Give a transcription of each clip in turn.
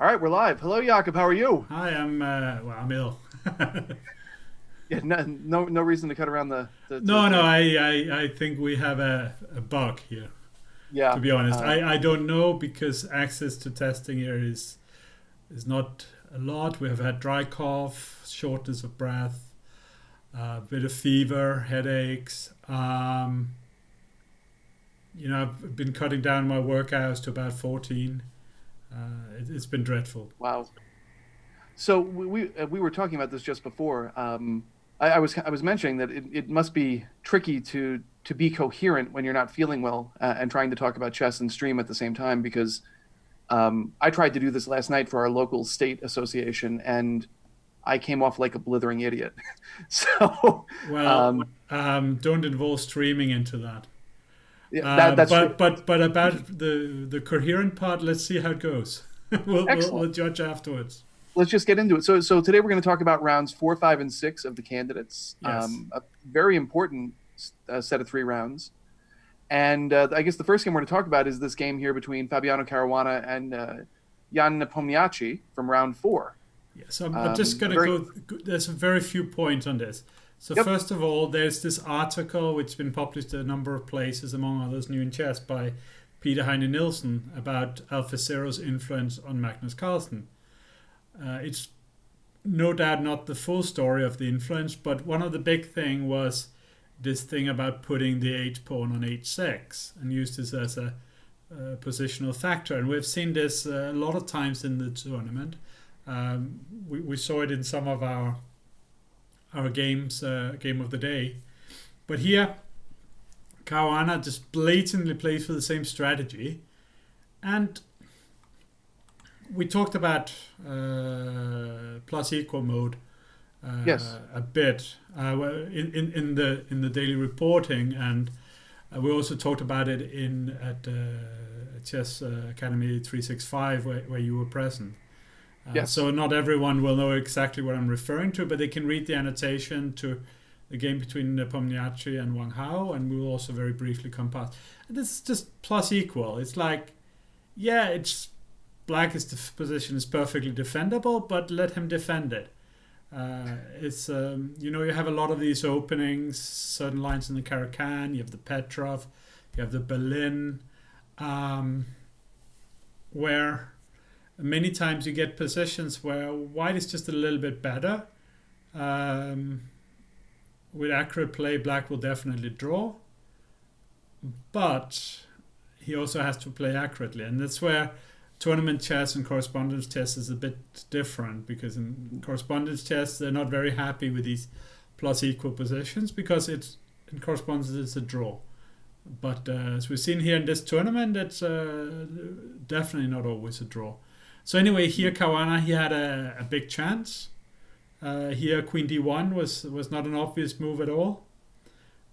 All right, we're live. Hello, Jacob. How are you? Hi, I'm ill. Yeah, no reason to cut around the No, to I think we have a bug here. To yeah. be honest, Um, I don't know because access to testing here is not a lot. We have had dry cough, shortness of breath, a bit of fever, headaches. I've been cutting down my work hours to about 14. It's been dreadful. wow. So we were talking about this just before. I was mentioning that it must be tricky to be coherent when you're not feeling well and trying to talk about chess and stream at the same time because I tried to do this last night for our local state association and I came off like a blithering idiot. So Well, um, don't involve streaming into that. yeah, Uh, that's true. but but but about the coherent part, let's see how it goes. We'll Excellent. judge afterwards. Let's just get into it. So today we're going to talk about rounds 4, 5, and 6 of the candidates. Yes. A very important set of 3 rounds. And I guess the first game we're going to talk about is this game here between Fabiano Caruana and Jan Nepomniachtchi from round 4. Yes. I'm just gonna Very. go. There's a very few points on this. So Yep. first of all, there's this article which has been published a number of places, among others, New in Chess by Peter Heine Nielsen about AlphaZero's influence on Magnus Carlsen. It's no doubt not the full story of the influence, but one of the big thing was this thing about putting the h pawn on h6 and use this as a positional factor. And we've seen this a lot of times in the tournament. We saw it in some of our games, game of the day. But here, Caruana just blatantly plays for the same strategy. And we talked about plus equal mode Yes. a bit in the daily reporting, and we also talked about it in at Chess Academy 365 where you were present. Yes. So not everyone will know exactly what I'm referring to, but they can read the annotation to the game between Nepomniachtchi and Wang Hao, and we will also very briefly come past. This is just plus equal. It's like, yeah, it's Black's position is perfectly defendable, but let him defend it. It's you have a lot of these openings, certain lines in the Caracan. You have the Petrov, you have the Berlin, where many times you get positions where white is just a little bit better. With accurate play, black will definitely draw, but he also has to play accurately, and that's where tournament chess and correspondence chess is a bit different, because in correspondence chess they're not very happy with these plus equal positions because it's in correspondence it's a draw. But as we've seen here in this tournament, it's definitely not always a draw. So anyway, here Caruana, he had a big chance. Here Queen D1 was not an obvious move at all.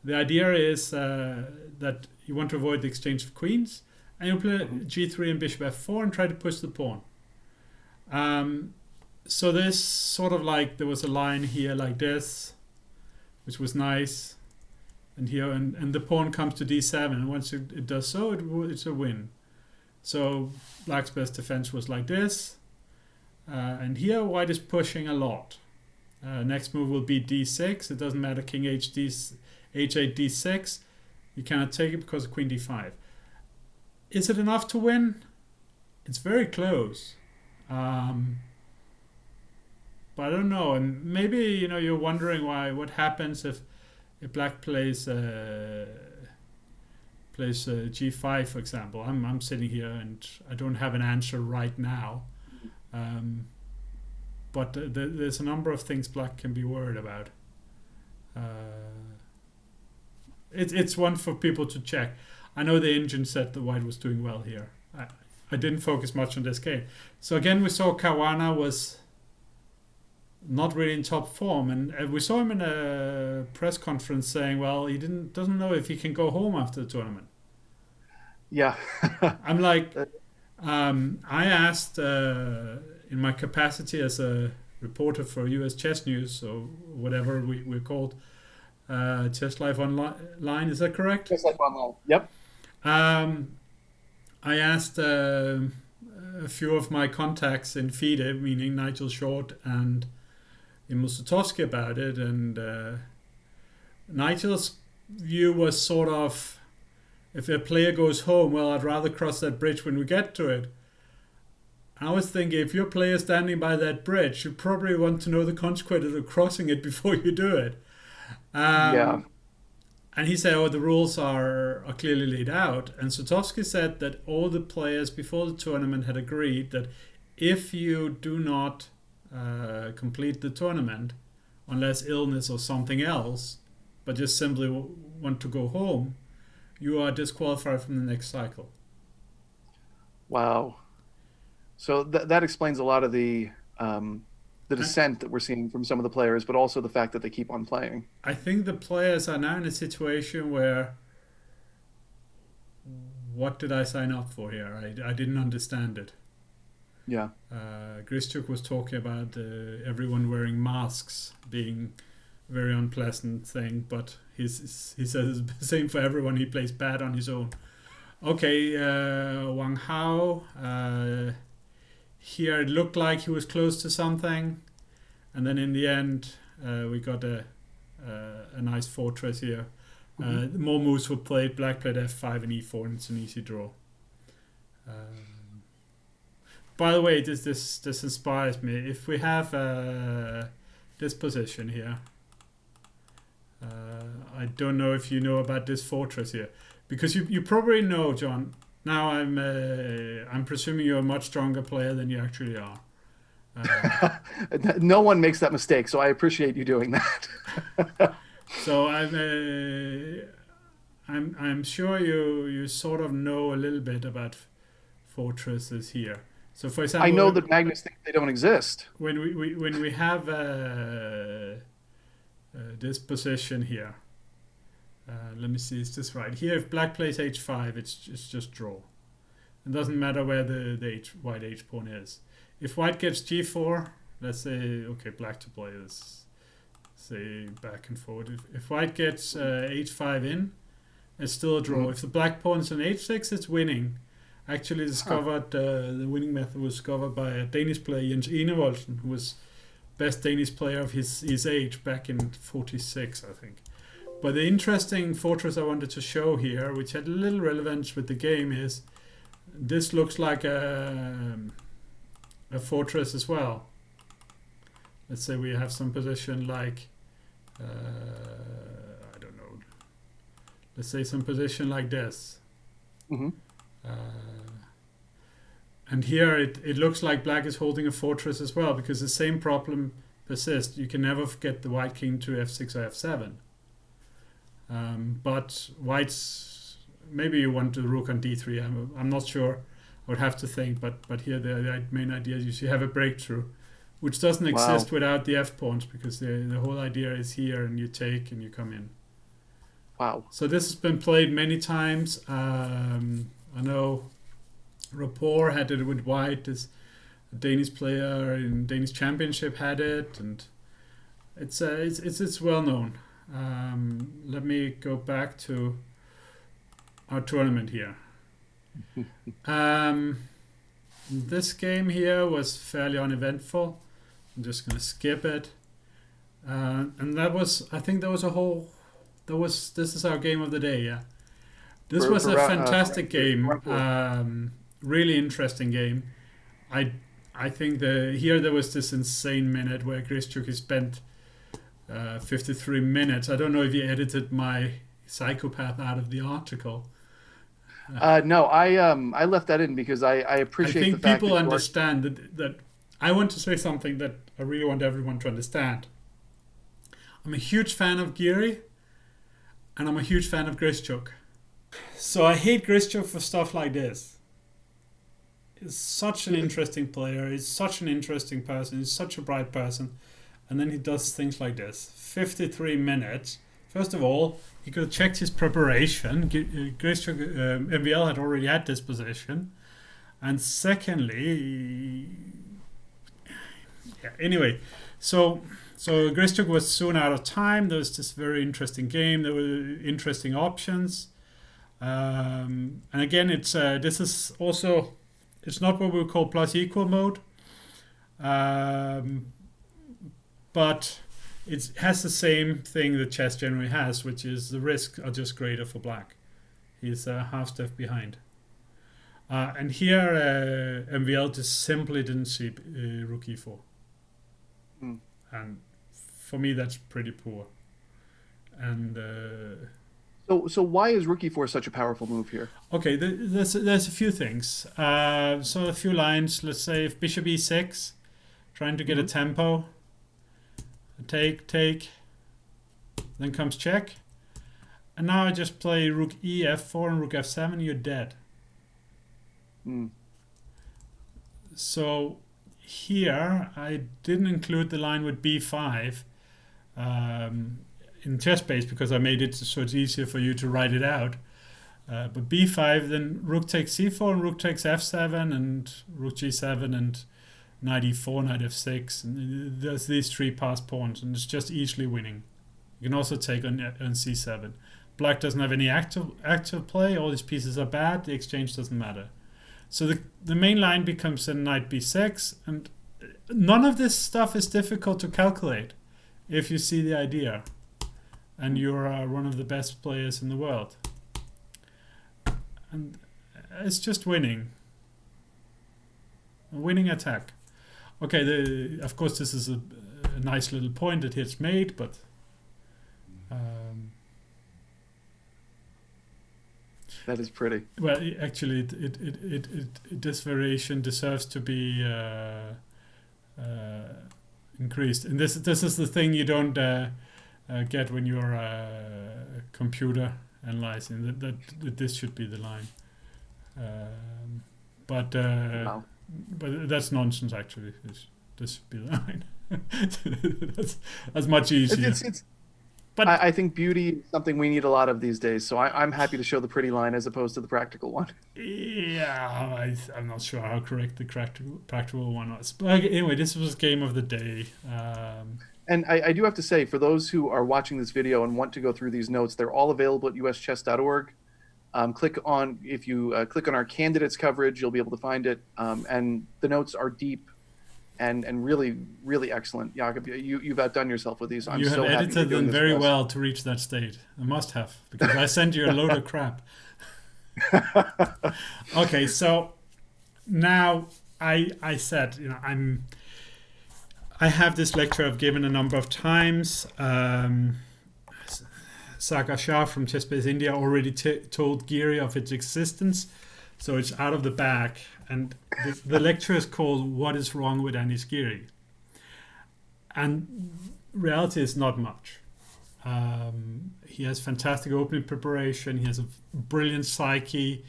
The idea is that you want to avoid the exchange of queens, and you play G3 and Bishop F4 and try to push the pawn. So this sort of like, there was a line here like this, which was nice, and here and the pawn comes to D7, and once it does so, it's a win. So black's best defense was like this, and here white is pushing a lot. Next move will be D6. It doesn't matter, King H8 D6. You cannot take it because of Queen D5. Is it enough to win? It's very close. But I don't know. And maybe you're wondering what happens if black plays G5, for example. I'm sitting here and I don't have an answer right now. But there's a number of things black can be worried about. It's one for people to check. I know the engine said that white was doing well here. I didn't focus much on this game. So again, we saw Caruana was not really in top form, and we saw him in a press conference saying, well, he doesn't know if he can go home after the tournament. Yeah. I'm like, I asked in my capacity as a reporter for US Chess News, or whatever we're called, Chess Live Online, is that correct? Just like online. Yep. Um, I asked a few of my contacts in FIDE, meaning Nigel Short and Emil Sutovsky, about it, and Nigel's view was sort of, if a player goes home, well, I'd rather cross that bridge when we get to it. I was thinking, if your player standing by that bridge, you probably want to know the consequences of crossing it before you do it. Yeah. And he said, oh, the rules are clearly laid out. And Sutovsky said that all the players before the tournament had agreed that if you do not complete the tournament, unless illness or something else, but just simply want to go home, you are disqualified from the next cycle. Wow. So that explains a lot of the dissent that we're seeing from some of the players, but also the fact that they keep on playing. I think the players are now in a situation where, what did I sign up for here? I didn't understand it. Yeah. Grischuk was talking about everyone wearing masks being a very unpleasant thing, but he says it's the same for everyone. He plays bad on his own. Okay, Wang Hao. Here it looked like he was close to something, and then in the end we got a nice fortress here. More moves were played. Black played f5 and e4, and it's an easy draw. By the way, this inspires me. If we have this position here, I don't know if you know about this fortress here, because you probably know, John. Now I'm presuming you're a much stronger player than you actually are. No one makes that mistake, so I appreciate you doing that. So I'm sure you sort of know a little bit about fortresses here. So for example, I know that Magnus thinks they don't exist. when we have this position here. Let me see, is this right? Here, if black plays h5, it's just draw. It doesn't matter where the white h-pawn is. If white gets g4, let's say, okay, black to play this, say back and forward. If white gets h5 in, it's still a draw. If the black pawn's on h6, it's winning. Actually discovered, the winning method was discovered by a Danish player, Jens Enevoldsen, who was best Danish player of his age back in 46, I think. But the interesting fortress I wanted to show here, which had a little relevance with the game, is this looks like a fortress as well. Let's say we have some position like, I don't know, let's say some position like this. And here it looks like black is holding a fortress as well, because the same problem persists. You can never get the white king to f6 or f7. But white's, maybe you want the rook on d3. I'm not sure. I would have to think. But here the main idea is you have a breakthrough, which doesn't exist without the f pawns, because the whole idea is here, and you take and you come in. Wow. So this has been played many times. I know Rapport had it with white. This Danish player in Danish Championship had it, and it's well known. Let me go back to our tournament here. This game here was fairly uneventful. I'm just going to skip it. And that was, I think there was a whole, this is our game of the day, yeah. This was a fantastic game. Really interesting game. I think here there was this insane minute where Grischuk spent 53 minutes. I don't know if you edited my psychopath out of the article. No, I left that in because I appreciate I the think fact people that understand that I want to say something that I really want everyone to understand. I'm a huge fan of Giri, and I'm a huge fan of Grischuk. So I hate Grischuk for stuff like this. He's such an interesting player. He's such an interesting person. He's such a bright person. And then he does things like this. 53 minutes. First of all, he could have checked his preparation. Grischuk, MVL had already had this position. And secondly, anyway, so Grischuk was soon out of time. There was this very interesting game. There were interesting options. And again, it's this is also It's not what we would call plus equal mode, um, but it has the same thing that chess generally has, which is the risks are just greater for black. He's a half step behind. And here MVL just simply didn't see rook e4. Mm. And for me, that's pretty poor. And So why is rook e4 such a powerful move here? okay, there's a few things. So a few lines. Let's say if bishop e6, trying to get a tempo. Take, then comes check. And now I just play rook e f4 and rook f7, you're dead. Mm. So here I didn't include the line with b5 in chessbase because I made it so it's easier for you to write it out. But b5, then rook takes c4 and rook takes f7 and rook g7 and knight e4, knight f6. And there's these three passed pawns and it's just easily winning. You can also take on c7. Black doesn't have any active play. All these pieces are bad. The exchange doesn't matter. So the main line becomes a knight b6, and none of this stuff is difficult to calculate if you see the idea and you're one of the best players in the world. And it's just winning. A winning attack. Okay, of course this is a nice little point that it's made, but that is pretty. well, actually, this variation deserves to be increased. And this is the thing you don't get when you're computer analyzing. That this should be the line. But Wow. but that's nonsense. Actually, this should be the line. that's much easier. It's But I think beauty is something we need a lot of these days. So I'm happy to show the pretty line as opposed to the practical one. yeah, I'm not sure how correct the practical one was. But anyway, this was game of the day. And I do have to say, for those who are watching this video and want to go through these notes, they're all available at uschess.org. If you click on our candidates coverage, you'll be able to find it. And the notes are deep and really, really excellent. Jacob, you've outdone yourself with these. I'm You have so happy you're edited doing them this very for us. well to reach that state. I must have, because I sent you a load of crap. Okay, so now I said, I have this lecture I've given a number of times. Sagar Shah from Chessbase India already told Giri of its existence, so it's out of the bag. And the lecture is called "What is Wrong with Anis Giri?" And reality is not much. He has fantastic opening preparation. He has a brilliant psyche.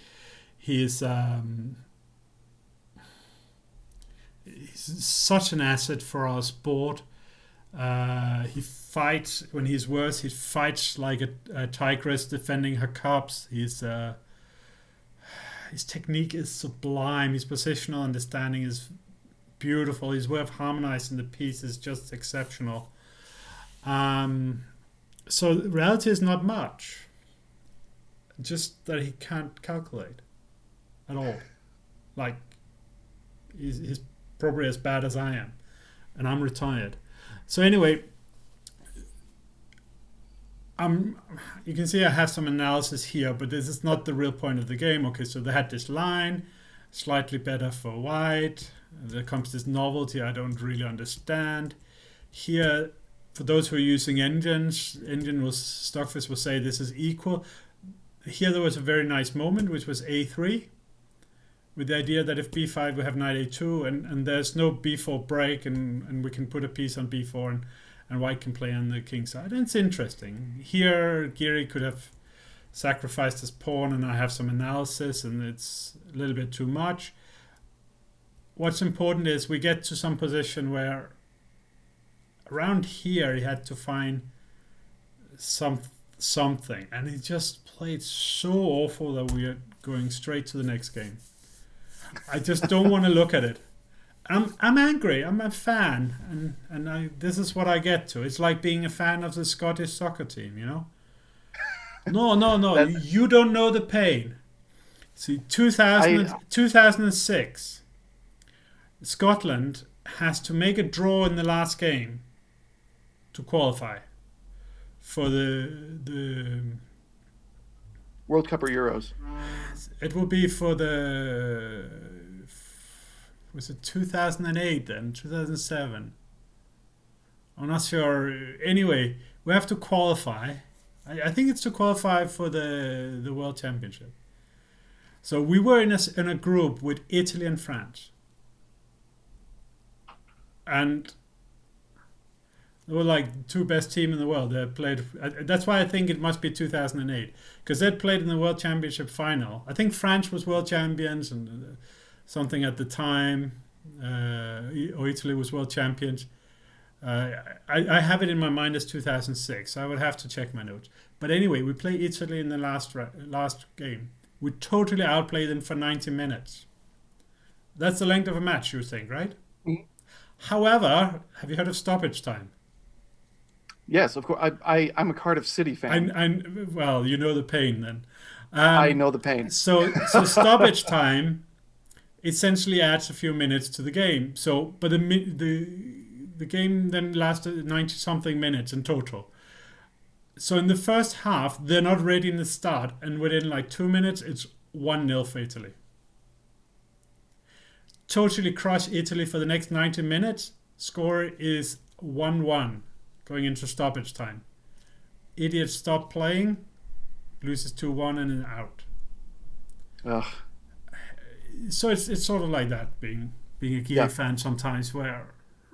He's such an asset for our sport. He fights when he's worse. He fights like a tigress defending her cubs. His technique is sublime. His positional understanding is beautiful. His way of harmonizing the piece is just exceptional. So the reality is not much. Just that he can't calculate at all. Like, he's probably as bad as I am. And I'm retired. So anyway, you can see I have some analysis here, but this is not the real point of the game. Okay, so they had this line, slightly better for white. There comes this novelty I don't really understand. Here, for those who are using Stockfish will say this is equal. Here there was a very nice moment, which was a3, with the idea that if b5 we have knight a2, and there's no b4 break, and we can put a piece on b4, and white can play on the king side. And it's interesting. Here, Giri could have sacrificed his pawn, and I have some analysis, and it's a little bit too much. What's important is we get to some position where around here he had to find something, and he just played so awful that we are going straight to the next game. I just don't want to look at it. I'm angry. I'm a fan, and this is what I get to. It's like being a fan of the Scottish soccer team, No. You don't know the pain. See, I 2006, Scotland has to make a draw in the last game to qualify for the World Cup or Euros. it will be for the was it 2008 then 2007. I'm not sure. Anyway, we have to qualify. I think it's to qualify for the World Championship. So we were in a group with Italy and France, and they were like two best team in the world. They played. That's why I think it must be 2008 because they played in the World Championship final. I think France was world champions and something at the time, or Italy was world champions. I have it in my mind as 2006. I would have to check my notes. But anyway, we play Italy in the last game. We totally outplayed them for 90 minutes. That's the length of a match, you think, right? Mhm. However, have you heard of stoppage time? Yes, of course. I'm a Cardiff City fan. Well, you know the pain then. I know the pain. So stoppage time essentially adds a few minutes to the game. So, but the game then lasted 90 something minutes in total. So in the first half, they're not ready in the start, and within like 2 minutes, it's 1-0 for Italy. Totally crush Italy for the next 90 minutes. Score is 1-1 going into stoppage time. Idiots stop playing, loses 2-1 and then out. Ugh. So it's sort of like that being a Kiwi fan sometimes, where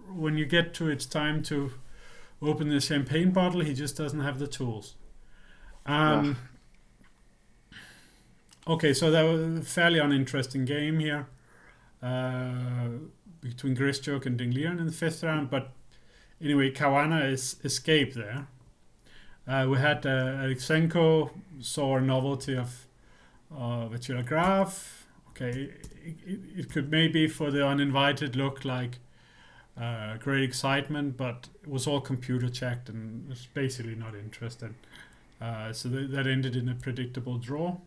when you get to it's time to open the champagne bottle, he just doesn't have the tools. Okay, so that was a fairly uninteresting game here between Grischuk and Dinglieren in the fifth round. But anyway, Kawana escaped there. We had Alexenko saw a novelty of a graph. Okay, it could maybe for the uninvited look like great excitement, but it was all computer checked and was basically not interested. So that ended in a predictable draw.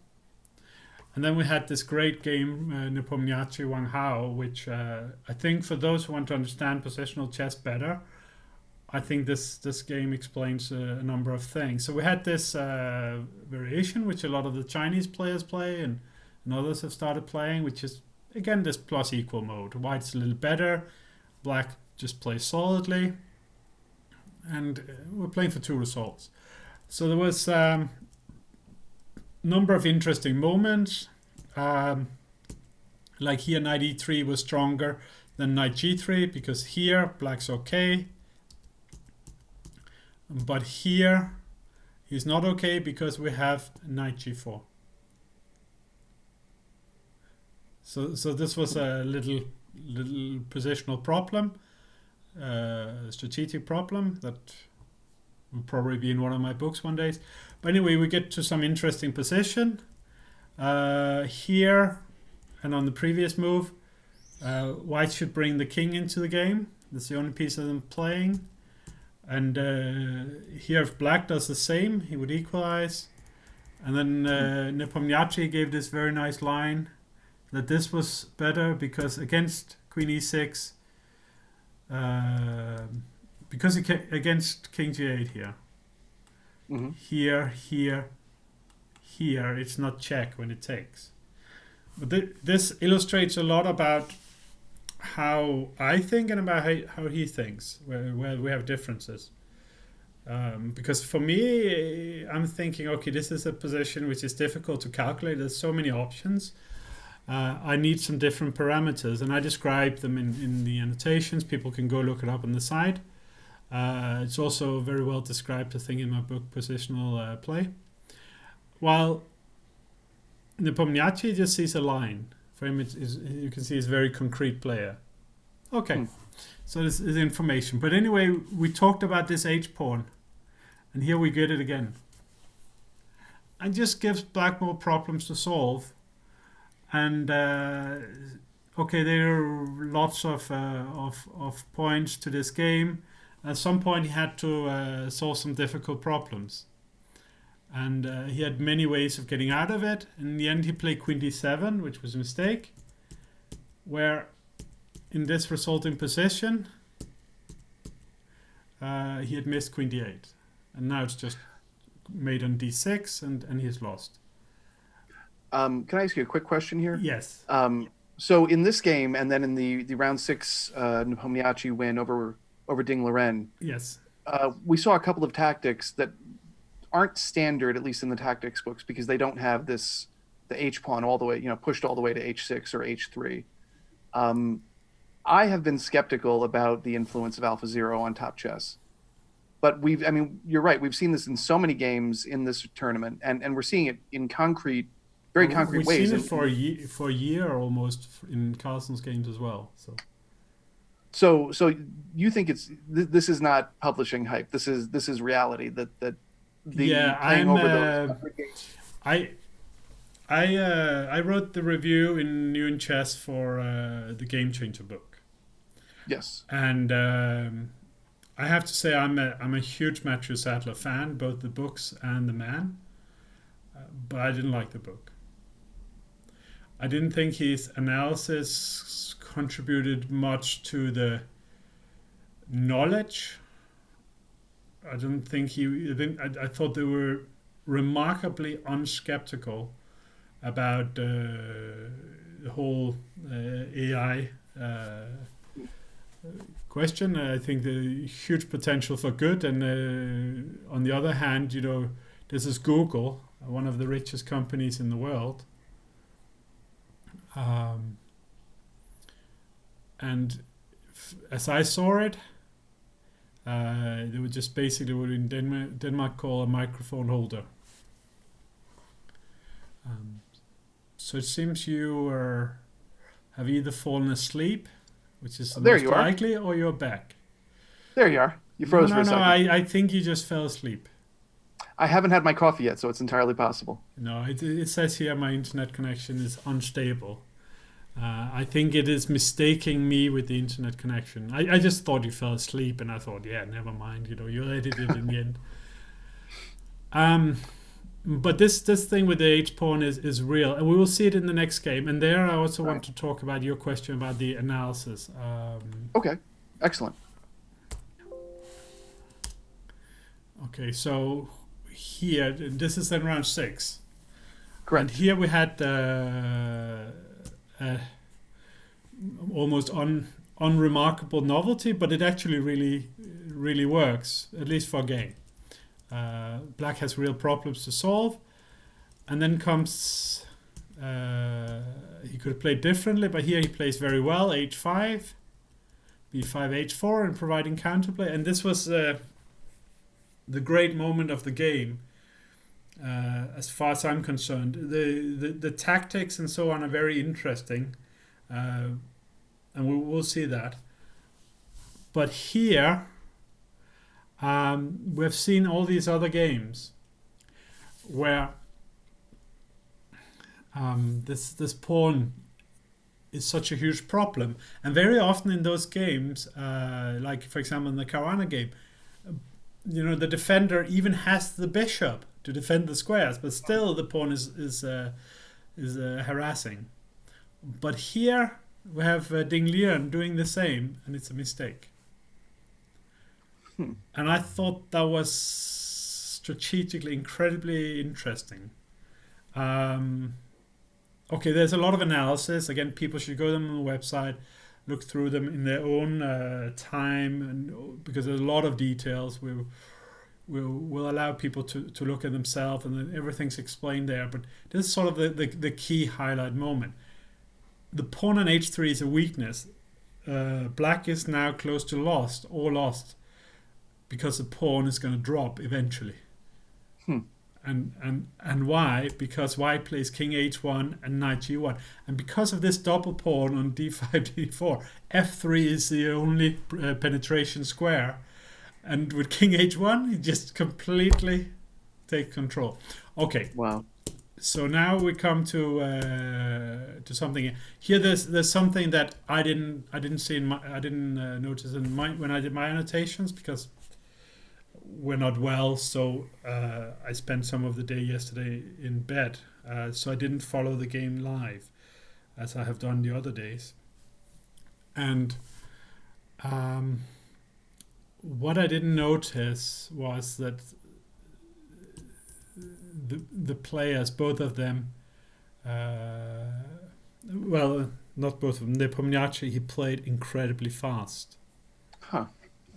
And then we had this great game, Nepomniachtchi Wang Hao, which I think for those who want to understand positional chess better, I think this game explains a number of things. So we had this variation, which a lot of the Chinese players play and others have started playing, which is, again, this plus equal mode. White's a little better, black just plays solidly, and we're playing for two results. So there was number of interesting moments. Like here, knight e3 was stronger than knight g3 because here black's okay, but here he's not okay because we have knight g4. So this was a little positional problem, strategic problem that will probably be in one of my books one day. But anyway, we get to some interesting position here, and on the previous move, white should bring the king into the game. That's the only piece of them playing. And here, if black does the same, he would equalize. And then Nepomniachtchi gave this very nice line that this was better because against queen e6, because against king g8 here. Mm-hmm. Here, it's not check when it takes. But this illustrates a lot about how I think and about how he thinks, where we have differences. Because for me, I'm thinking, okay, this is a position which is difficult to calculate. There's so many options. I need some different parameters, and I describe them in the annotations. People can go look it up on the side. It's also very well described, I think, in my book, Positional Play. While Nepomniachtchi just sees a line. For him, you can see he's a very concrete player. Okay, so this is information. But anyway, we talked about this h-pawn, and here we get it again. And just gives black more problems to solve. And okay, there are lots of points to this game. At some point, he had to solve some difficult problems. And he had many ways of getting out of it. In the end, he played queen d7, which was a mistake, where in this resulting position, he had missed queen d8. And now it's just made on d6, and he's lost. Can I ask you a quick question here? Yes. So in this game, and then in the round 6 Nepomniachtchi win over Ding Liren, Yes. we saw a couple of tactics that aren't standard, at least in the tactics books, because they don't have the H pawn all the way, pushed all the way to H6 or H3. I have been skeptical about the influence of AlphaZero on top chess, but you're right. We've seen this in so many games in this tournament, and we're seeing it in very concrete We've ways. seen it for a year almost in Carlsen's games as well. So you think this is not publishing hype? This is reality. That playing over those. I wrote the review in New in Chess for the Game Changer book. Yes. And I have to say I'm a huge Matthew Sadler fan, both the books and the man. But I didn't like the book. I didn't think his analysis contributed much to the knowledge. I thought they were remarkably unskeptical about the whole AI question. I think the huge potential for good, and on the other hand, this is Google, one of the richest companies in the world. And as I saw it, they were just basically what in Denmark call a microphone holder. So it seems you have either fallen asleep, which is the most likely, or you're back. There you are. You froze for a second. I think you just fell asleep. I haven't had my coffee yet, so it's entirely possible. No, it says here my internet connection is unstable. I think it is mistaking me with the internet connection. I just thought you fell asleep, and I thought, yeah, never mind. You'll edit it in the end. But this thing with the H pawn is real, and we will see it in the next game. And there, I also want to talk about your question about the analysis. Okay, excellent. Okay, so here, this is in round 6. Correct. And here we had almost unremarkable novelty, but it actually really works, at least for a game. Black has real problems to solve, and then comes he could have played differently, but here he plays very well. H5, B5, H4, and providing counterplay. And this was the great moment of the game, as far as I'm concerned. The tactics and so on are very interesting, and we'll see that. But here, we've seen all these other games where this pawn is such a huge problem, and very often in those games, like for example in the Caruana game, the defender even has the bishop to defend the squares, but still the pawn is harassing. But here we have Ding Liren doing the same, and it's a mistake. And I thought that was strategically incredibly interesting. Okay, there's a lot of analysis. Again, people should go to them on the website, look through them in their own time, and because there's a lot of details. We'll allow people to look at themselves, and then everything's explained there. But this is sort of the key highlight moment. The pawn on H3 is a weakness. Black is now close to lost, because the pawn is going to drop eventually. And why? Because white plays king h1 and knight g1. And because of this double pawn on d5, d4, f3 is the only penetration square. And with king h1, you just completely take control. Okay. Wow. So now we come to something here. There's something that I didn't see I didn't notice when I did my annotations, because were not well, so I spent some of the day yesterday in bed. So I didn't follow the game live, as I have done the other days. And what I didn't notice was that the players, both of them, well, not both of them, Nepomniachtchi, he played incredibly fast. Huh.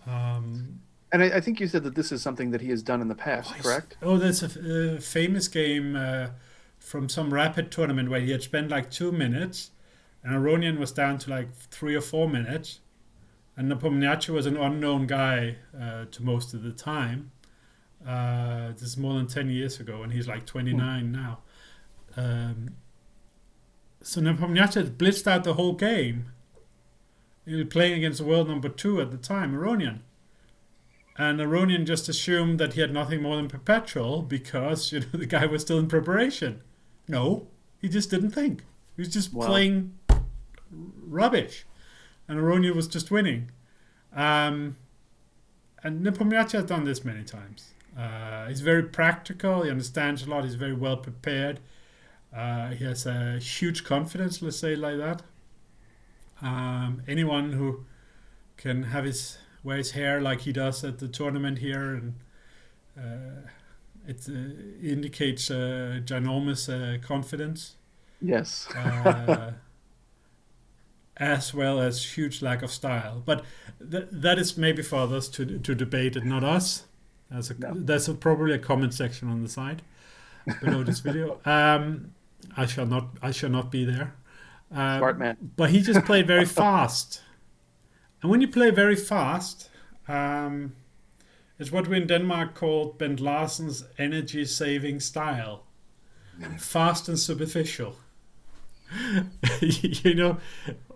Um, And I think you said that this is something that he has done in the past, correct? Oh, there's a famous game from some rapid tournament where he had spent like 2 minutes, and Aronian was down to like 3 or 4 minutes, and Nepomniachtchi was an unknown guy to most of the time. This is more than 10 years ago, and he's like 29 now. So Nepomniachtchi had blitzed out the whole game. He was playing against the world number 2 at the time, Aronian. And Aronian just assumed that he had nothing more than perpetual because the guy was still in preparation. No, he just didn't think. He was just playing rubbish. And Aronian was just winning. And Nepomniachtchi has done this many times. He's very practical. He understands a lot. He's very well prepared. He has a huge confidence, let's say it like that. Anyone who can wear his hair like he does at the tournament here, and it indicates ginormous confidence. Yes. As well as huge lack of style. But that is maybe for others to debate and not us. That's probably a comment section on the side below this video. I shall not be there. Smart man. But he just played very fast. And when you play very fast, it's what we in Denmark called Bent Larsen's energy-saving style. Fast and superficial.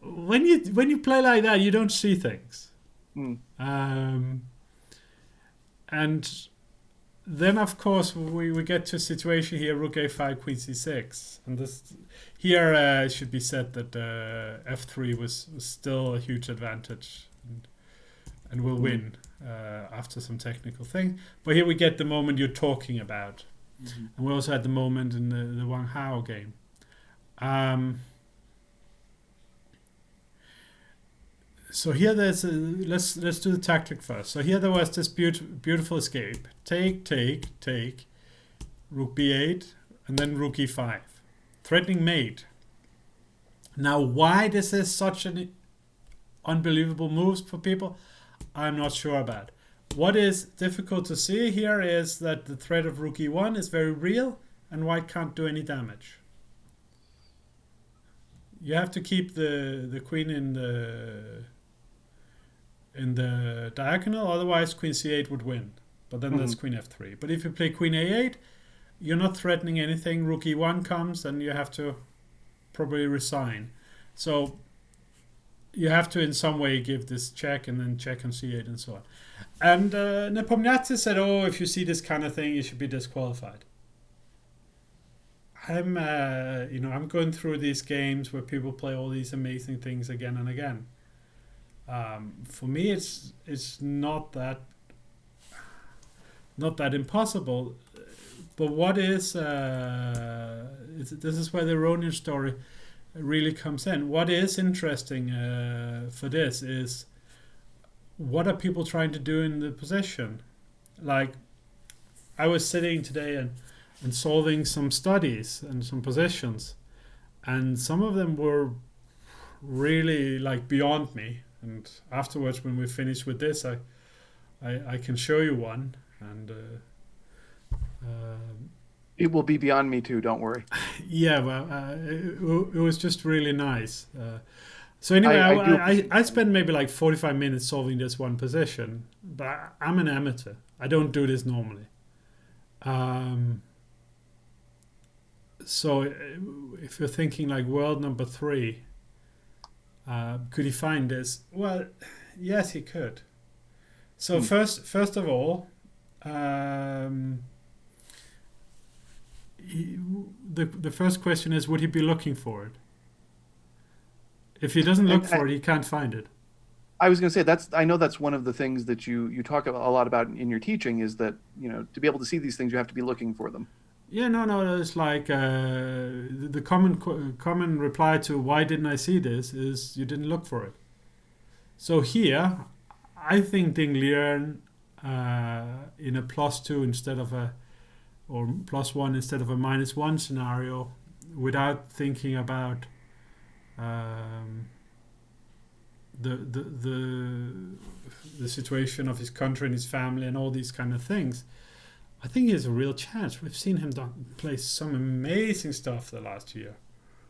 When you play like that, you don't see things. And then, of course, we get to a situation here, rook a5, queen c6. And here it should be said that f3 was still a huge advantage and will win after some technical thing. But here we get the moment you're talking about. And we also had the moment in the Wang Hao game. So here let's do the tactic first. So here there was this beautiful escape. Take, rook b8, and then rook e5. Threatening mate. Now why this is such an unbelievable moves for people, I'm not sure about. What is difficult to see here is that the threat of rook e1 is very real, and white can't do any damage. You have to keep the queen in the diagonal, otherwise queen c8 would win. But then that's queen f3. But if you play queen a8, you're not threatening anything. Rook e1 comes, and you have to probably resign. So you have to in some way give this check, and then check on c8 and so on. And Nepomniachtchi said, "Oh, if you see this kind of thing, you should be disqualified." I'm going through these games where people play all these amazing things again and again. For me, it's not that impossible. But what is this is where the Aronian story really comes in. What is interesting for this is, what are people trying to do in the position? Like, I was sitting today and solving some studies and some positions, and some of them were really like beyond me. And afterwards, when we finish with this, I can show you one, and it will be beyond me too, don't worry. Yeah, well, it was just really nice. So anyway, I spent maybe like 45 minutes solving this one position, but I'm an amateur. I don't do this normally. So if you're thinking like world number 3, could he find this? Well, yes, he could. So first of all, the first question is, would he be looking for it? If he doesn't look for it, he can't find it. I was going to say I know that's one of the things that you talk a lot about in your teaching is that, to be able to see these things, you have to be looking for them. Yeah, no. It's like the common reply to why didn't I see this is you didn't look for it. So here, I think Dinglieren in a +2 instead of a or +1 instead of a -1 scenario, without thinking about um, the situation of his country and his family and all these kind of things. I think he has a real chance. We've seen him play some amazing stuff the last year.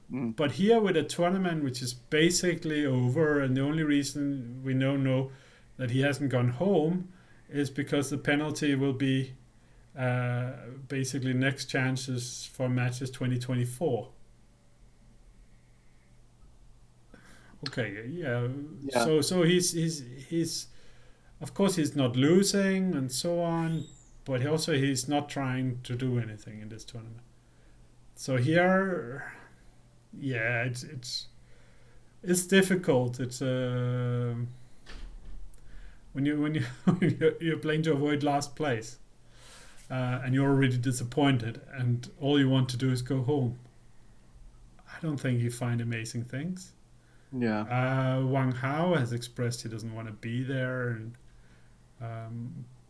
Mm. But here with a tournament which is basically over, and the only reason we know that he hasn't gone home is because the penalty will be basically next chances for matches 2024. Okay, yeah. Yeah. So he's of course he's not losing and so on, but he's not trying to do anything in this tournament. So here, yeah, it's difficult. It's when you're playing to avoid last place, and you're already disappointed, and all you want to do is go home. I don't think you find amazing things. Yeah. Wang Hao has expressed he doesn't want to be there, and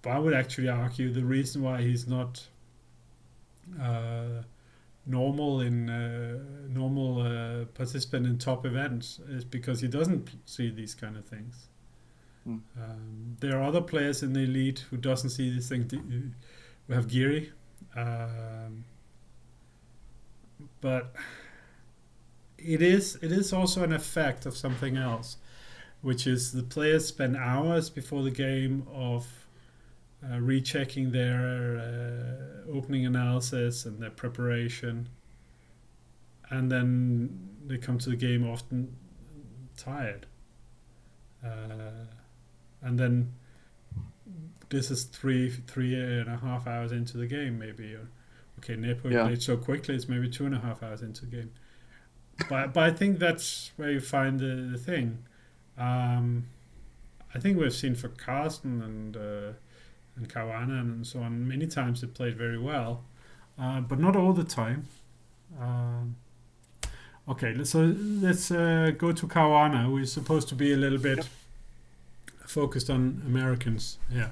but I would actually argue the reason why he's not normal participant in top events is because he doesn't see these kind of things. Mm. There are other players in the elite who doesn't see these things. We have Giri, but it is also an effect of something else, which is the players spend hours before the game of rechecking their opening analysis and their preparation, and then they come to the game often tired, and then this is three and a half hours into the game maybe. Or, okay, Nepo played so quickly, it's maybe 2.5 hours into the game. But I think that's where you find the thing. I think we've seen for Carsten and Kawana and so on, many times they played very well, but not all the time. Okay, so let's go to Kawana, who is supposed to be a little bit focused on Americans. Yeah.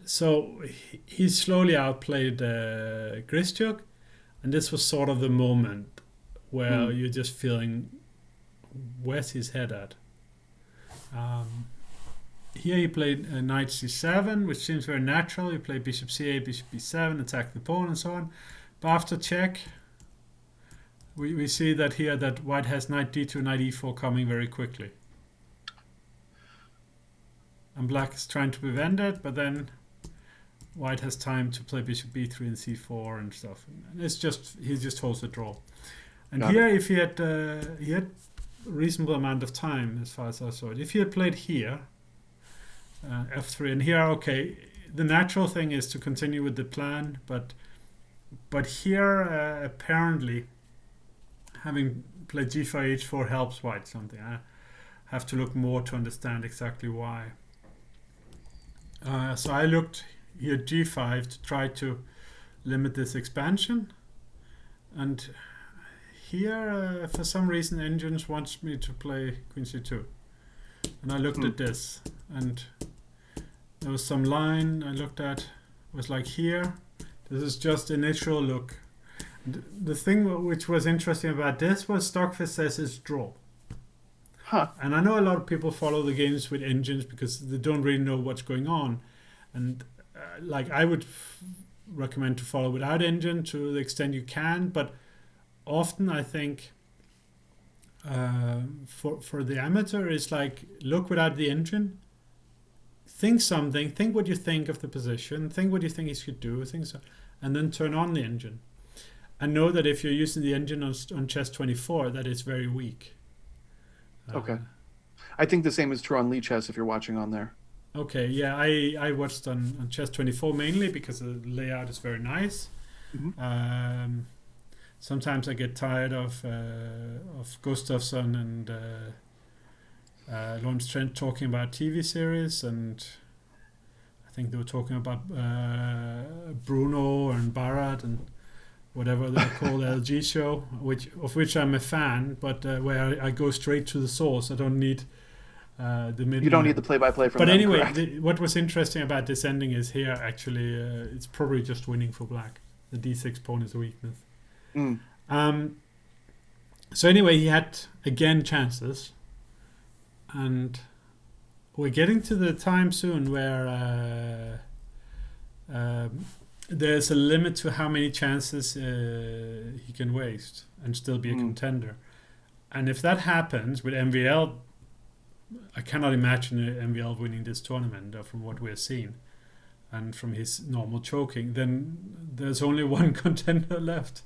So he slowly outplayed Grischuk, and this was sort of the moment where you're just feeling, where's his head at? Here he played knight c7, which seems very natural. He played bishop c8, bishop b7, attack the pawn, and so on. But after check, we see that here that white has knight d2, knight e4 coming very quickly. And black is trying to prevent it, but then white has time to play bishop b3 and c4 and stuff. And he just holds the draw. And here, if he had a reasonable amount of time, as far as I saw it. If he had played here, f3, and here, okay, the natural thing is to continue with the plan, but here apparently having played g5 h4 helps white something. I have to look more to understand exactly why. So I looked here g5 to try to limit this expansion, and here for some reason Engines wants me to play queen c2, and I looked at this, and there was some line I looked at. It was like here. This is just initial look. The thing which was interesting about this was Stockfish says it's draw. Huh. And I know a lot of people follow the games with Engines because they don't really know what's going on, and like I would recommend to follow without Engine to the extent you can, but often I think for the amateur is like look without the engine, think something, think what you think of the position, think what you think he should do, and then turn on the engine, and know that if you're using the engine on chess 24, that is very weak. Okay. I think the same is true on Lee Chess if you're watching on there. Okay, yeah, I watched on chess 24 mainly because the layout is very nice. Mm-hmm. Sometimes I get tired of Gustafsson Lawrence Trent talking about TV series, and I think they were talking about Bruno and Barat and whatever they're called, LG show, which I'm a fan, but where I go straight to the source. I don't need the middle. You don't need the play-by-play from But them, anyway, correct? what was interesting about this ending is here actually it's probably just winning for black. The d6 pawn is a weakness. Mm. So anyway, he had again chances, and we're getting to the time soon where there's a limit to how many chances he can waste and still be a contender. And if that happens with MVL, I cannot imagine MVL winning this tournament from what we're seeing and from his normal choking. Then there's only one contender left.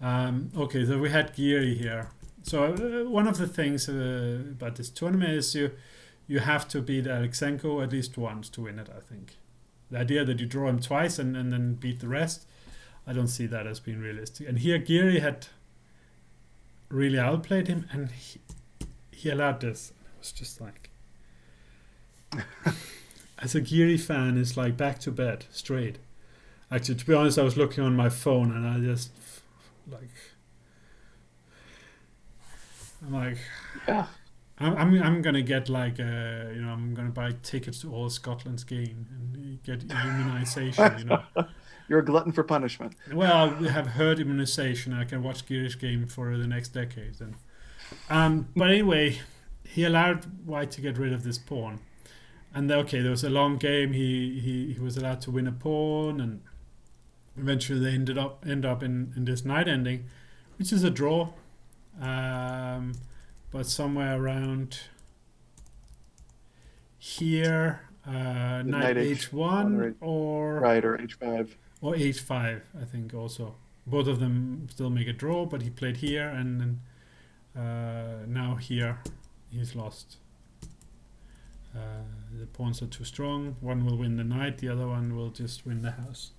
Okay, so we had Geary here. So one of the things about this tournament is you have to beat Alexenko at least once to win it, I think. The idea that you draw him twice and then beat the rest, I don't see that as being realistic. And here Geary had really outplayed him, and he allowed this. It was just like... As a Geary fan, it's like back to bed, straight. Actually, to be honest, I was looking on my phone and I just... Yeah. I'm gonna get I'm gonna buy tickets to all Scotland's game and get immunization. You're a glutton for punishment. Well, we have herd immunization. I can watch Geary's game for the next decade. But anyway, he allowed White to get rid of this pawn, and there was a long game. He was allowed to win a pawn, and eventually they end up in this knight ending, which is a draw. But somewhere around here, knight h1 or h5 or h5, I think also. Both of them still make a draw, but he played here, and then now here he's lost. The pawns are too strong. One will win the knight, the other one will just win the house.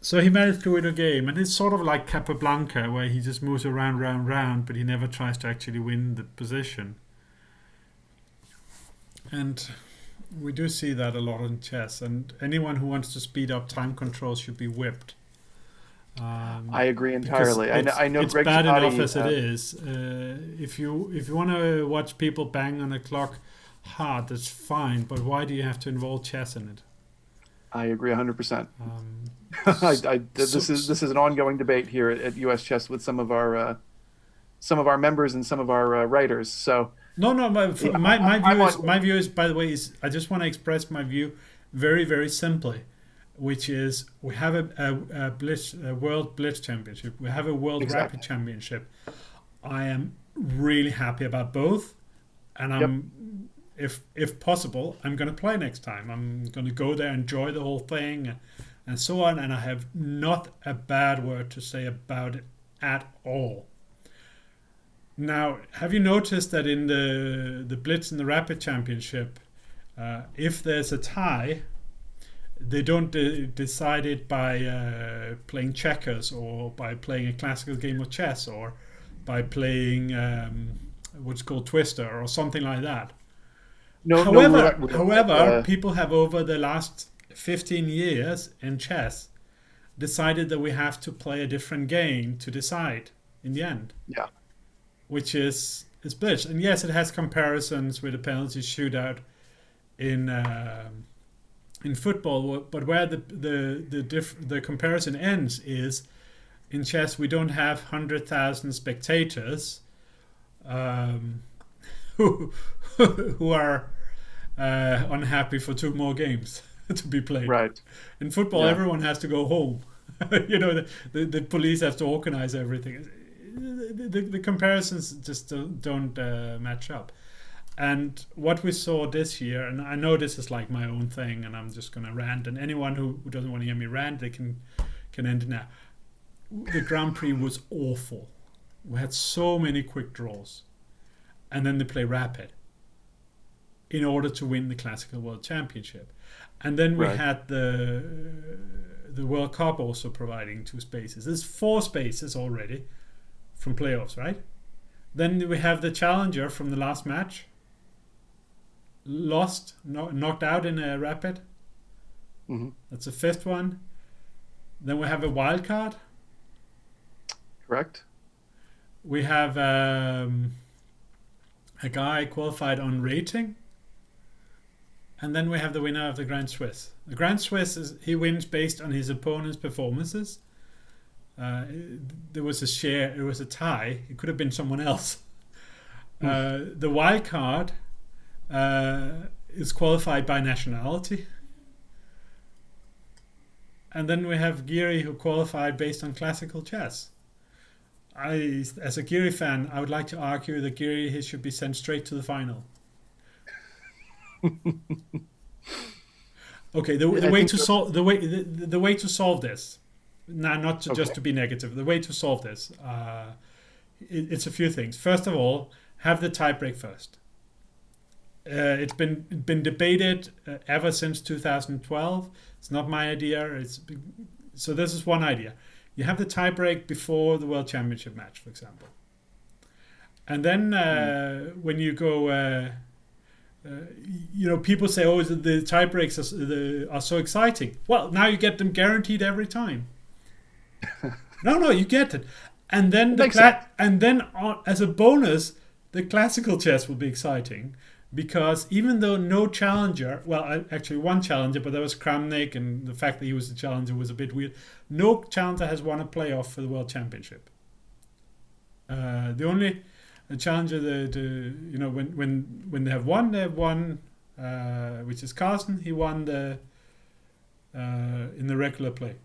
So he managed to win a game, and it's sort of like Capablanca, where he just moves around, round, but he never tries to actually win the position. And we do see that a lot in chess, and anyone who wants to speed up time control should be whipped. I agree entirely. I know it's Greg bad Chapati, enough as it is. If you want to watch people bang on a clock hard, that's fine, but why do you have to involve chess in it? I agree 100%. This is an ongoing debate here at US Chess with some of our members and some of our writers. So my view is, by the way, I just want to express my view very, very simply, which is we have a World Blitz Championship, we have a World Rapid Championship. I am really happy about both, and if possible, I'm going to play next time. I'm going to go there, enjoy the whole thing, and so on. And I have not a bad word to say about it at all. Now, have you noticed that in the Blitz and the Rapid Championship, if there's a tie, they don't decide it by playing checkers or by playing a classical game of chess or by playing what's called Twister or something like that. However, people have over the last 15 years in chess decided that we have to play a different game to decide in the end. Yeah. Which is Blitz. And yes, it has comparisons with a penalty shootout in football, but where the comparison ends is in chess we don't have 100,000 spectators who are unhappy for two more games to be played. Right. In football, everyone has to go home. The police have to organize everything. The comparisons just don't match up. And what we saw this year, and I know this is like my own thing, and I'm just going to rant, and anyone who doesn't want to hear me rant, they can end it now. The Grand Prix was awful. We had so many quick draws. And then they play rapid in order to win the Classical World Championship. And then we had the World Cup also providing two spaces. There's 4 spaces already from playoffs, right? Then we have the challenger from the last match, lost, knocked out in a rapid. Hmm. That's the fifth one. Then we have a wild card. Correct. We have a guy qualified on rating. And then we have the winner of the Grand Swiss. The Grand Swiss he wins based on his opponent's performances. There was a share. It was a tie. It could have been someone else. The wild card is qualified by nationality. And then we have Geary, who qualified based on classical chess. As a Geary fan, I would like to argue that Geary he should be sent straight to the final. Okay, the way to solve the way to solve this. Now, not to, just to be negative. The way to solve this, it's a few things. First of all, have the tiebreak first. It's been debated ever since 2012. It's not my idea. So this is one idea. You have the tiebreak before the World Championship match, for example, and then when you go. People say, "Oh, the tiebreaks are so exciting." Well, now you get them guaranteed every time. No, you get it, and then as a bonus, the classical chess will be exciting because even though no challenger, well, actually one challenger, but there was Kramnik, and the fact that he was the challenger was a bit weird. No challenger has won a playoff for the World Championship. The only challenger when they have won, which is Carlsen. He won in the regular play,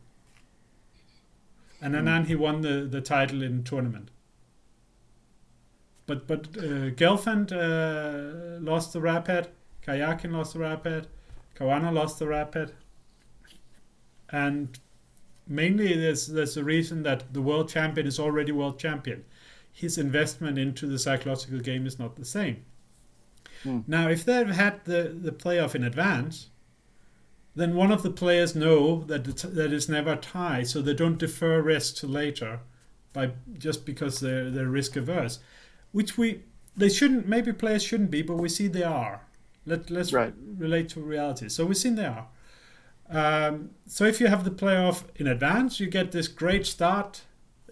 and Anand he won the title in tournament. But Gelfand lost the rapid, Kayakin lost the rapid, Kawana lost the rapid, and mainly there's a reason that the world champion is already world champion. His investment into the psychological game is not the same. Now, if they've had the playoff in advance, then one of the players know that that is never a tie, so they don't defer risk to later, just because they're risk averse, which they shouldn't. Maybe players shouldn't be, but we see they are. Let's relate to reality. So we've seen they are. So if you have the playoff in advance, you get this great start.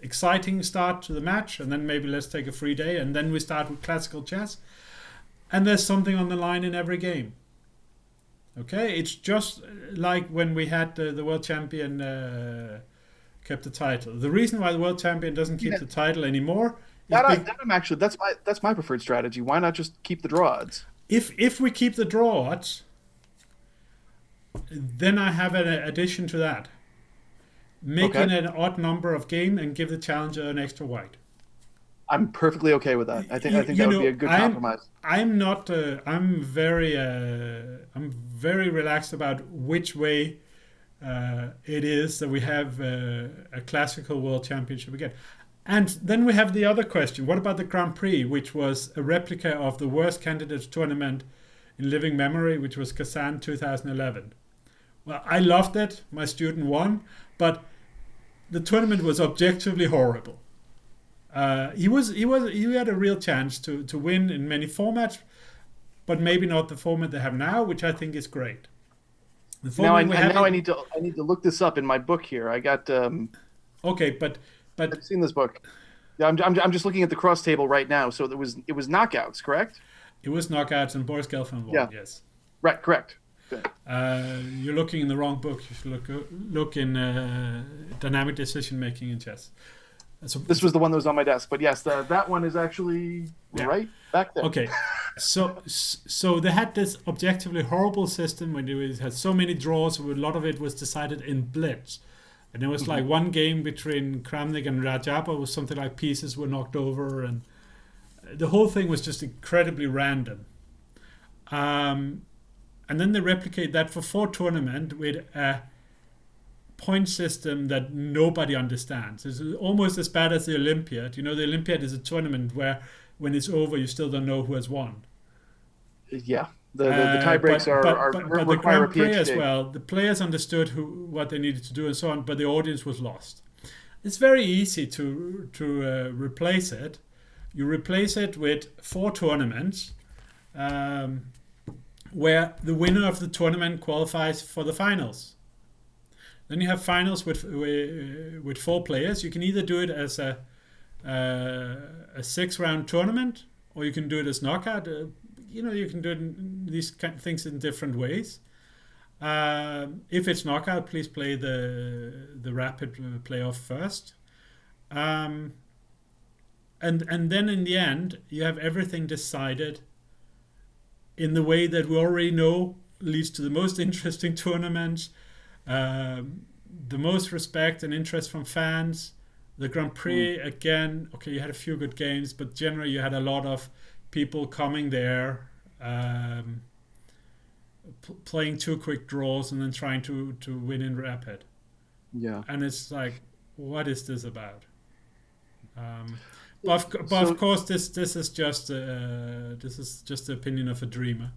Exciting start to the match, and then maybe let's take a free day, and then we start with classical chess, and there's something on the line in every game. Okay, it's just like when we had the world champion kept the title. The reason why the world champion doesn't keep the title anymore that's my preferred strategy. Why not just keep the draw odds? If we keep the draw odds, then I have an addition to that. Making an odd number of game and give the challenger an extra white. I'm perfectly okay with that. I think that would be a good compromise. I'm very relaxed about which way it is that we have a classical world championship again. And then we have the other question. What about the Grand Prix, which was a replica of the worst candidates tournament in living memory, which was Kazan 2011? Well, I loved it. My student won, but the tournament was objectively horrible. He had a real chance to win in many formats, but maybe not the format they have now, which I think is great. I need to look this up in my book here. I got okay, but I've seen this book. Yeah, I'm just looking at the cross table right now. So it was knockouts, correct? It was knockouts, and Boris Gelfand won. Yeah. Yes. Right. Correct. You're looking in the wrong book. You should look in dynamic decision making in chess. So, this was the one that was on my desk, but yes, that one is actually right back there. Okay, so they had this objectively horrible system when it had so many draws. Where a lot of it was decided in blitz, and there was like one game between Kramnik and Rajappa was something like pieces were knocked over, and the whole thing was just incredibly random. And then they replicate that for 4 tournaments with a point system that nobody understands. It's almost as bad as the Olympiad. You know, the Olympiad is a tournament where when it's over, you still don't know who has won. Yeah, the tie breaks but the Grand Prix as PhD. well. The players understood what they needed to do and so on, but the audience was lost. It's very easy to replace it. You replace it with 4 tournaments, where the winner of the tournament qualifies for the finals. Then you have finals with 4 players. You can either do it as a 6-round tournament, or you can do it as knockout. You can do these kind of things in different ways. If it's knockout, please play the rapid playoff first. And then in the end, you have everything decided in the way that we already know leads to the most interesting tournaments, the most respect and interest from fans. The Grand Prix, again, okay, you had a few good games, but generally you had a lot of people coming there, playing 2 quick draws and then trying to win in rapid. Yeah. And it's like, what is this about? But of course, this is just the opinion of a dreamer.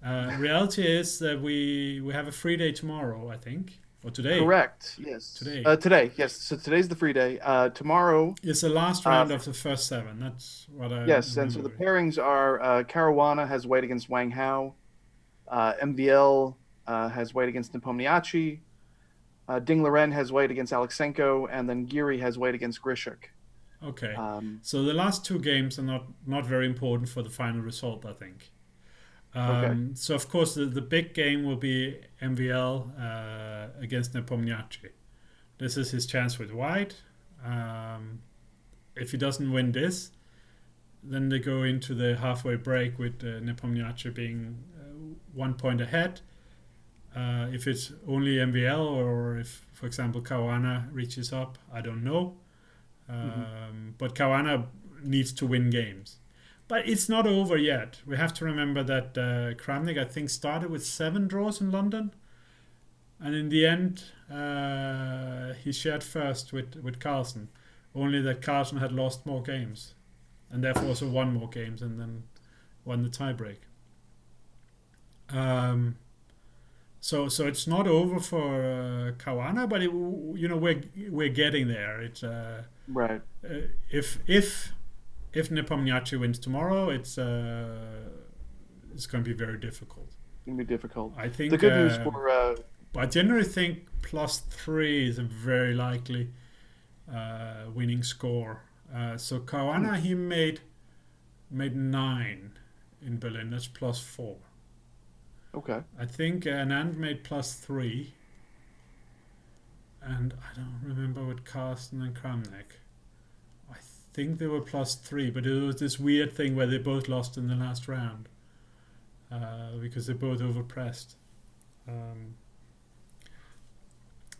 Reality is that we have a free day tomorrow, I think, or today. Correct. Yes. Today. Yes. So today's the free day. Tomorrow is the last round of the first 7. That's what I. Yes, and so the pairings are Caruana has weight against Wang Hao, MVL has weight against Nepomniachtchi, Ding Liren has weight against Alexenko, and then Giri has weight against Grischuk. Okay. So the last 2 games are not very important for the final result, I think. Okay. So of course the big game will be MVL against Nepomniachtchi. This is his chance with white. If he doesn't win this, then they go into the halfway break with Nepomniachtchi being 1 point ahead. If it's only MVL, or if, for example, Caruana reaches up, I don't know. But Caruana needs to win games. But it's not over yet. We have to remember that Kramnik, I think, started with 7 draws in London. And in the end, he shared first with Carlsen. Only that Carlsen had lost more games. And therefore also won more games and then won the tiebreak. So it's not over for Caruana, but we're getting there. It's right. If Nepomniachtchi wins tomorrow, it's going to be very difficult. It's going to be difficult. I think the good news for. I generally think +3 is a very likely winning score. So Caruana, he made 9 in Berlin. That's +4. Okay. I think Anand made +3. And I don't remember with Carsten and Kramnik. I think they were +3, but it was this weird thing where they both lost in the last round because they both overpressed.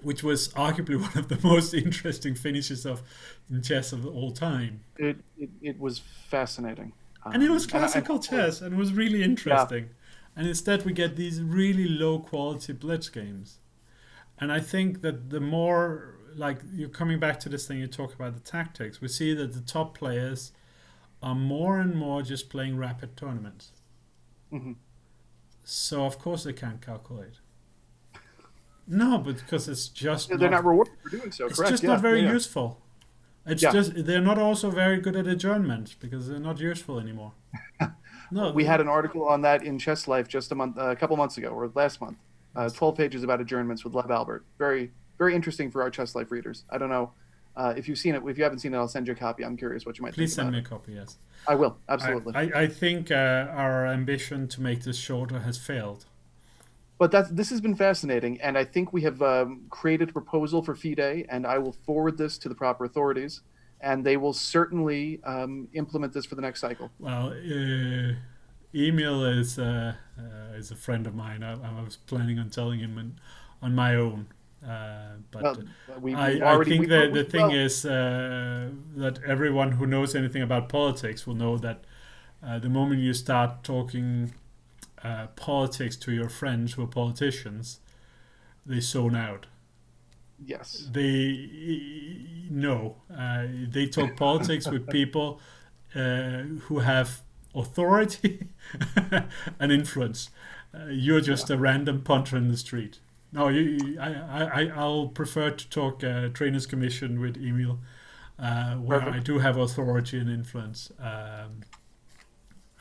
Which was arguably one of the most interesting finishes in chess of all time. It was fascinating. And it was classical chess, and it was really interesting. Yeah. And instead we get these really low quality blitz games. And I think that the more, like, you're coming back to this thing, you talk about the tactics, we see that the top players are more and more just playing rapid tournaments. Mm-hmm. So of course they can't calculate. No, but because it's just they're not rewarded for doing so. It's correct. just not very useful. It's just they're not also very good at adjournment because they're not useful anymore. No, we had an article on that in Chess Life just a couple months ago, or last month. 12 pages about adjournments with Lev Albert. Very, very interesting for our Chess Life readers. I don't know if you've seen it. If you haven't seen it, I'll send you a copy. I'm curious what you might Please think about send me a copy, yes. I will, absolutely. I think our ambition to make this shorter has failed. But this has been fascinating, and I think we have created a proposal for FIDE, and I will forward this to the proper authorities, and they will certainly implement this for the next cycle. Well, Emil is a friend of mine. I was planning on telling him on my own, but I think the thing is that everyone who knows anything about politics will know that the moment you start talking politics to your friends who are politicians, they zone out. Yes. They talk politics with people who have authority and influence. You're just a random punter in the street. No, I'll prefer to talk Trainers Commission with Emil. where I Perfect. do have authority and influence.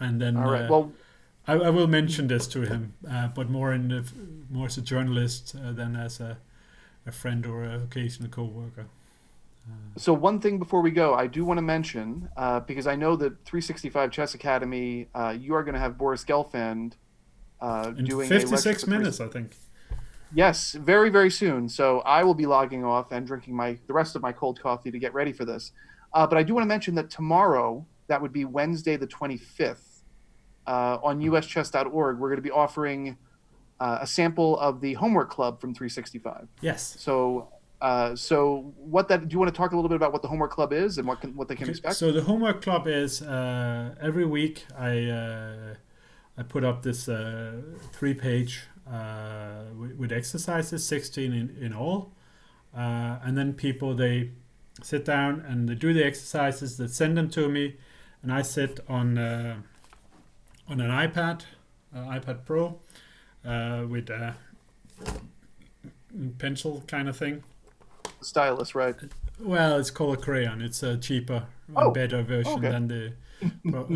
And then All right. Well, I will mention this to him, but more as a journalist than as a friend or an occasional co-worker. so one thing before we go, I do want to mention, because I know that 365 Chess Academy, you are going to have Boris Gelfand In doing a lecture 56 for minutes, I think. Yes, very, very soon. So I will be logging off and drinking the rest of my cold coffee to get ready for this. But I do want to mention that tomorrow, that would be Wednesday the 25th, on uschess.org, we're going to be offering a sample of the homework club from 365. Yes. So what that do you want to talk a little bit about what the homework club is and what they can Okay, expect? so the homework club is every week I put up this 3-page with exercises, 16 in all, and then people they sit down and they do the exercises. They send them to me, and I sit on an iPad, iPad Pro, with a pencil kind of thing. Stylus, right? Well, it's called a crayon. It's a cheaper Oh, and better version okay.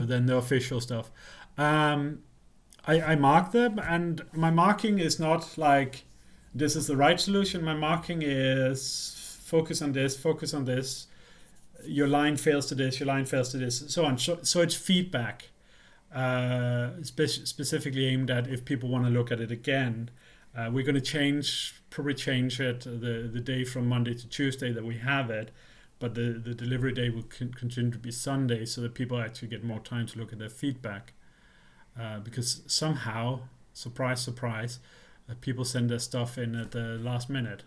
than the official stuff. I mark them, and my marking is not like this is the right solution. My marking is focus on this, focus on this. Your line fails to this, your line fails to this, so on. So it's feedback, specifically aimed at if people want to look at it again. We're going to probably change it the day from Monday to Tuesday that we have it, but the delivery day will continue to be Sunday, so that people actually get more time to look at their feedback. Because somehow, surprise, surprise, people send their stuff in at the last minute.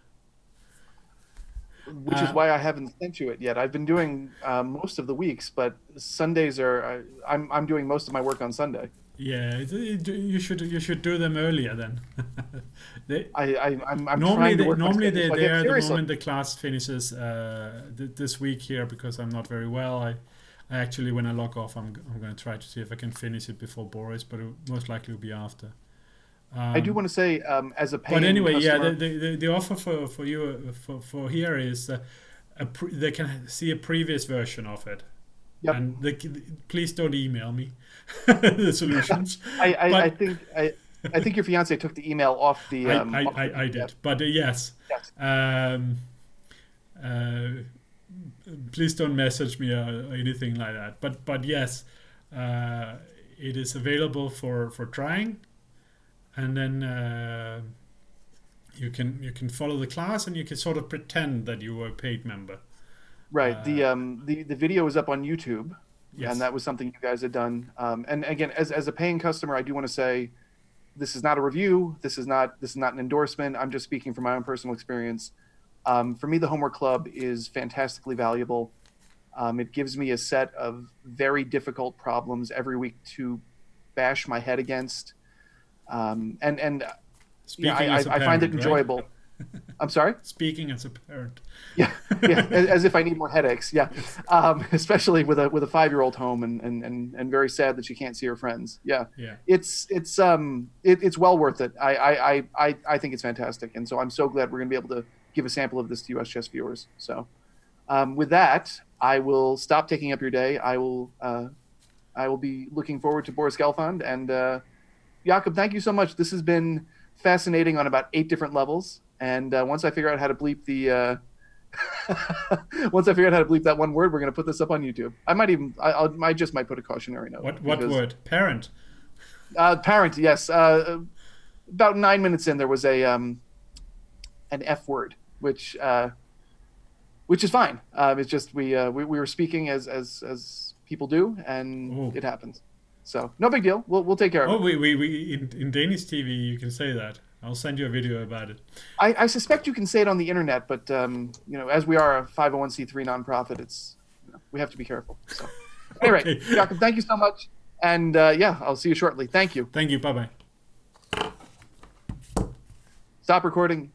Which is why I haven't sent you it yet. I've been doing most of the weeks, but Sundays are I'm doing most of my work on Sunday. Yeah, you should do them earlier then. they, I'm normally trying to they work my normally schedule. they So I they get are the seriously. moment the class finishes this week here because I'm not very well. I actually when I log off I'm going to try to see if I can finish it before Boris, but it most likely will be after. I do Um, want to say, as a but paying anyway, yeah, customer, the offer for you for here is they can see a previous version of it, yep. and please don't email me the solutions. I But think I think your fiance took the email off the I PDF. did. But yes, Yes. um, uh, please don't message me or anything like that. But yes, uh, it is available for trying, and then you can follow the class and you can sort of pretend that you were a paid member. Right. Uh, The video is up on YouTube, and yes. that was something you guys had done. And again, as a paying customer, I do want to say this is not a review. This is not an endorsement. I'm just speaking from my own personal experience. For me, the homework club is fantastically valuable. It gives me a set of very difficult problems every week to bash my head against. And yeah, Speaking as a I find it parent, right? enjoyable. I'm sorry. Speaking as a parent. Yeah, yeah, as if I need more headaches. Yeah, especially with a 5-year-old home and very sad that she can't see her friends. Yeah, Yeah. it's well worth it. I think it's fantastic, and so I'm so glad we're gonna be able to give a sample of this to US Chess viewers. So with that, I will stop taking up your day. I will be looking forward to Boris Gelfand and Jacob. Thank you so much. This has been fascinating on about 8 different levels. And once I figure out how to bleep the once I figure out how to bleep that one word, we're going to put this up on YouTube. I might even I just might put a cautionary note. What word? Parent. Parent, yes. About 9 minutes in, there was an F word, which is fine. It's just we were speaking as people do, and Oh. it happens. So no big deal. We'll take care of Oh, it. we in Danish TV you can say that. I'll send you a video about it. I suspect you can say it on the internet, but as we are a 501c3 nonprofit, it's we have to be careful. So, anyway, Okay. Jacob, thank you so much, and yeah, I'll see you shortly. Thank you. Thank you. Bye bye. Stop recording.